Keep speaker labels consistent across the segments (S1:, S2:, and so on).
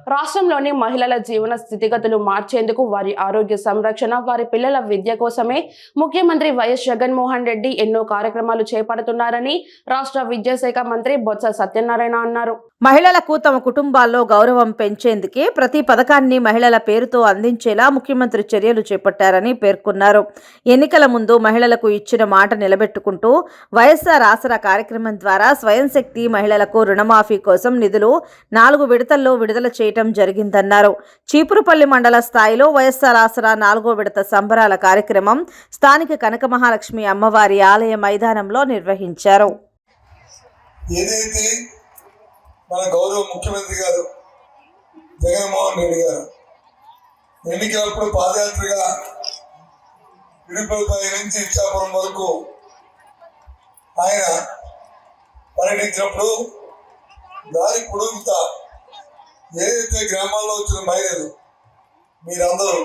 S1: రాష్ట్రంలోని మహిళల జీవన స్థితిగతులు మార్చేందుకు, వారి ఆరోగ్య సంరక్షణ, వారి పిల్లల విద్య కోసమే ముఖ్యమంత్రి వైఎస్ జగన్మోహన్ రెడ్డి ఎన్నో కార్యక్రమాలు చేపడుతున్నారని రాష్ట్ర విద్యాశాఖ మంత్రి బొత్స సత్యనారాయణ అన్నారు.
S2: మహిళలకు తమ కుటుంబాల్లో గౌరవం పెంచేందుకే ప్రతి పథకాన్ని మహిళల పేరుతో అందించేలా ముఖ్యమంత్రి చర్యలు చేపట్టారని పేర్కొన్నారు. ఎన్నికల ముందు మహిళలకు ఇచ్చిన మాట నిలబెట్టుకుంటూ వైఎస్ఆర్ ఆసరా కార్యక్రమం ద్వారా స్వయం శక్తి మహిళలకు రుణమాఫీ కోసం నిధులు 4 విడతల్లో విడుదల చేయడం జరిగిందన్నారు. చీపురుపల్లి మండల స్థాయిలో వైఎస్ఆర్ ఆసరా 4వ విడత సంబరాల కార్యక్రమం స్థానిక కనక మహాలక్ష్మి అమ్మవారి ఆలయ మైదానంలో నిర్వహించారు.
S3: ఏదైతే మన గౌరవ ముఖ్యమంత్రి గారు జగన్మోహన్ రెడ్డి గారు ఎన్నికలప్పుడు పాదయాత్రగా ఇడుపులపై నుంచి ఇచ్చాపురం వరకు ఆయన పర్యటించినప్పుడు దారి పొడుగుతా ఏదైతే గ్రామాల్లో వచ్చిన మహిళలు మీరందరూ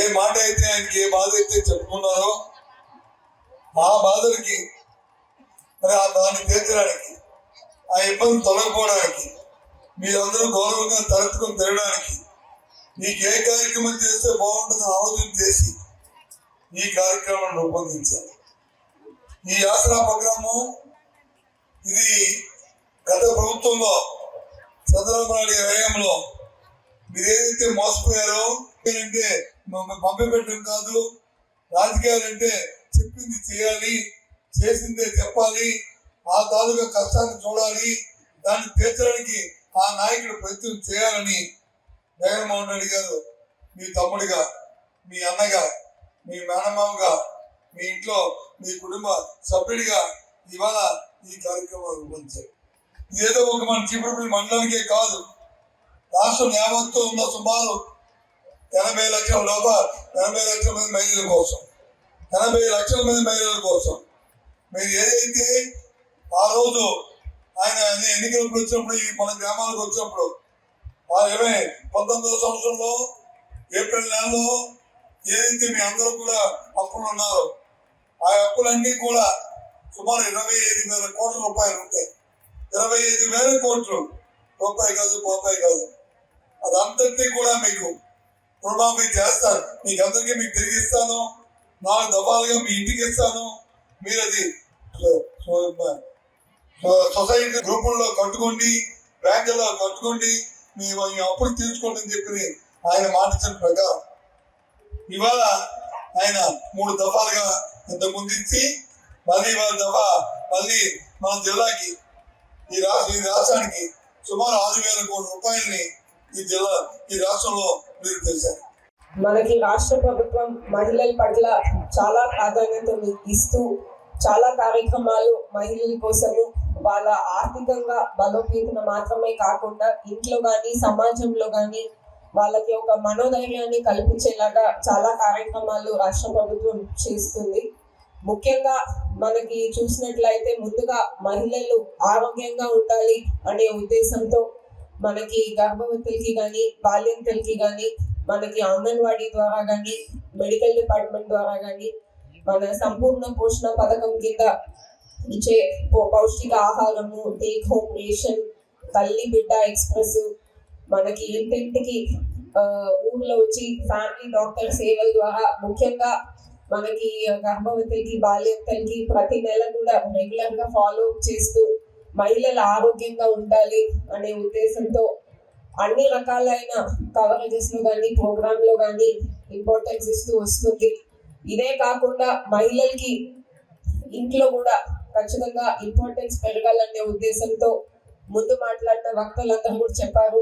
S3: ఏ మాట అయితే ఆయనకి ఏ బాధ అయితే చెప్పుకున్నారో ఆ బాధలకి మరి దాన్ని తీర్చడానికి, ఆ ఇబ్బంది తొలగిపోవడానికి, మీరందరూ గౌరవంగా తలెత్తుకొని తిరగడానికి, మీకు ఏ కార్యక్రమం చేస్తే బాగుంటుందని ఆలోచన చేసి ఈ కార్యక్రమాన్ని రూపొందించారు. ఈ ఆసరా ప్రోగ్రాము ఇది గత ప్రభుత్వంలో చంద్రబాబు నాయుడు వ్యయంలో మీరు ఏదైతే మోసపోయారో అంటే పంపిపెట్టడం కాదు, రాజకీయాలు అంటే చెప్పింది చేయాలి, చేసిందే చెప్పాలి, ఆ తాలూకా కష్టాన్ని చూడాలి, దాన్ని తీర్చడానికి ఆ నాయకుడు ప్రయత్నం చేయాలని జగన్మోహన్ రెడ్డి గారు మీ తమ్ముడిగా, మీ అన్నగా, మీ మేనమామగా, మీ ఇంట్లో మీ కుటుంబ సభ్యుడిగా ఇవాళ ఈ కార్యక్రమాలు రూపొందించారు. ఏదో ఒక మన చీపురుపల్లి మండలానికే కాదు, రాష్ట్రం యావత్తు ఉన్న సుమారు 80 లక్షల మంది మహిళల కోసం, 80 లక్షల మంది మహిళల కోసం మీరు ఏదైతే ఆ రోజు ఆయన ఎన్నికలకు వచ్చినప్పుడు మన గ్రామాలకు వచ్చినప్పుడు 2019వ సంవత్సరంలో ఏప్రిల్ నెలలో ఏదైతే మీ అందరూ కూడా అప్పులు ఉన్నారో ఆ అప్పులన్నీ కూడా సుమారు 25,000 కోట్ల రూపాయలు ఉంటాయి. 25,000 కోట్లు రూపాయి కాదు, పోపాయి కాదు, అదంతటినీ కూడా మీకు రుణమాఫీ చేస్తారు. మీకు అందరికీ మీకు తిరిగి ఇస్తాను, 4 దఫాలుగా మీ ఇంటికి ఇస్తాను. మీరు అది సొసైటీ గ్రూపుల్లో కట్టుకోండి, బ్యాంకుల్లో కట్టుకోండి, మీ అప్పులు తీర్చుకోండి అని చెప్పి ఆయన మాటించిన ప్రకారం ఇవాళ ఆయన 3 దఫాలుగా ఇంతకుముందు ఇచ్చి మళ్ళీ 1 దఫా మళ్ళీ మన జిల్లాకి ఈ రాష్ట్రానికి సుమారు 6,000 కోట్ల రూపాయలని ఈ రాష్ట్రంలో మీరు తెలిసారు.
S4: మనకి రాష్ట్ర ప్రభుత్వం మహిళల పట్ల చాలా ప్రాధాన్యత ఇస్తూ చాలా కార్యక్రమాలు మహిళల కోసము వాళ్ళ ఆర్థికంగా బలోపేతం మాత్రమే కాకుండా ఇంట్లో కానీ సమాజంలో కానీ వాళ్ళకి ఒక మనోధైర్యాన్ని కల్పించేలాగా చాలా కార్యక్రమాలు రాష్ట్ర ప్రభుత్వం చేస్తుంది. ముఖ్యంగా మనకి చూసినట్లయితే ముందుగా మహిళలు ఆరోగ్యంగా ఉండాలి అనే ఉద్దేశంతో మనకి గర్భవతులకి కానీ బాల్యంతలకి కానీ మనకి అంగన్వాడీ ద్వారా కానీ మెడికల్ డిపార్ట్మెంట్ ద్వారా కానీ మన సంపూర్ణ పోషణ పథకం కింద ఇచ్చే పౌష్టిక ఆహారము, టేక్ హోమ్ రేషన్, తల్లి బిడ్డ ఎక్స్ప్రెస్, మనకి ఇంటింటికి ఊర్లో వచ్చి ఫ్యామిలీ డాక్టర్ సేవల ద్వారా ముఖ్యంగా మనకి గర్భవతులకి బాల్యంతలకి ప్రతి నెల కూడా రెగ్యులర్ గా ఫాలో అప్ చేస్తూ మహిళలు ఆరోగ్యంగా ఉండాలి అనే ఉద్దేశంతో అన్ని రకాలైన కవరేజెస్ లో కానీ ప్రోగ్రామ్ లో కానీ ఇంపార్టెన్స్ ఇస్తూ వస్తుంది. ఇదే కాకుండా మహిళలకి ఇంట్లో కూడా ఖచ్చితంగా ఇంపార్టెన్స్ పెరగాలనే ఉద్దేశంతో ముందు మాట్లాడిన వక్తలందరూ కూడా చెప్పారు.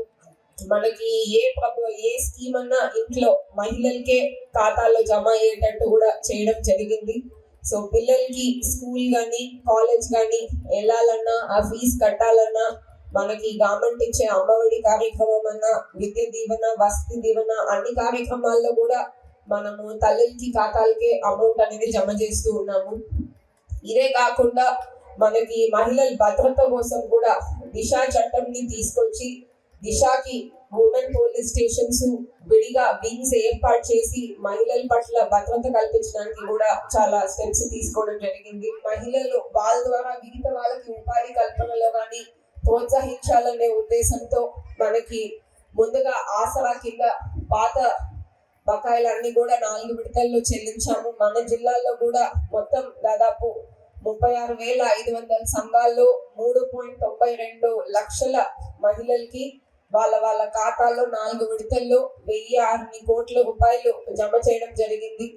S4: మనకి ఏ స్కీమ్ అన్నా ఇంట్లో మహిళలకే ఖాతాలో జమ అయ్యేటట్టు కూడా చేయడం జరిగింది. సో పిల్లలకి స్కూల్ కానీ కాలేజ్ కానీ వెళ్ళాలన్నా, ఆ ఫీజు కట్టాలన్నా, మనకి గవర్నమెంట్ ఇచ్చే అమ్మఒడి కార్యక్రమం అన్నా, విద్య దీవెన, వసతి దీవెన, అన్ని కార్యక్రమాల్లో కూడా మనము తల్లికి ఖాతాలకే అమౌంట్ అనేది జమ చేస్తూ ఉన్నాము. ఇదే కాకుండా మనకి మహిళల భద్రత కోసం కూడా దిశ చట్టంని తీసుకొచ్చి దిశకి ఉమెన్ పోలీస్ స్టేషన్స్ విడిగా వింగ్స్ ఏర్పాటు చేసి మహిళల పట్ల భద్రత కల్పించడానికి కూడా చాలా స్టెప్స్ తీసుకోవడం జరిగింది. మహిళలు వాళ్ళ ద్వారా మిగతా వాళ్ళకి ఉపాధి కల్పనలో కానీ ప్రోత్సహించాలనే ఉద్దేశంతో మనకి ముందుగా ఆసరా కింద పాత బకాయిలన్నీ కూడా 4 విడతల్లో చెల్లించాము. మన జిల్లాలో కూడా మొత్తం దాదాపు 36,500 సంఘాల్లో 3.92 లక్షల మహిళలకి వాళ్ళ ఖాతాల్లో 4 విడతల్లో 1,006 కోట్ల రూపాయలు జమ చేయడం జరిగింది.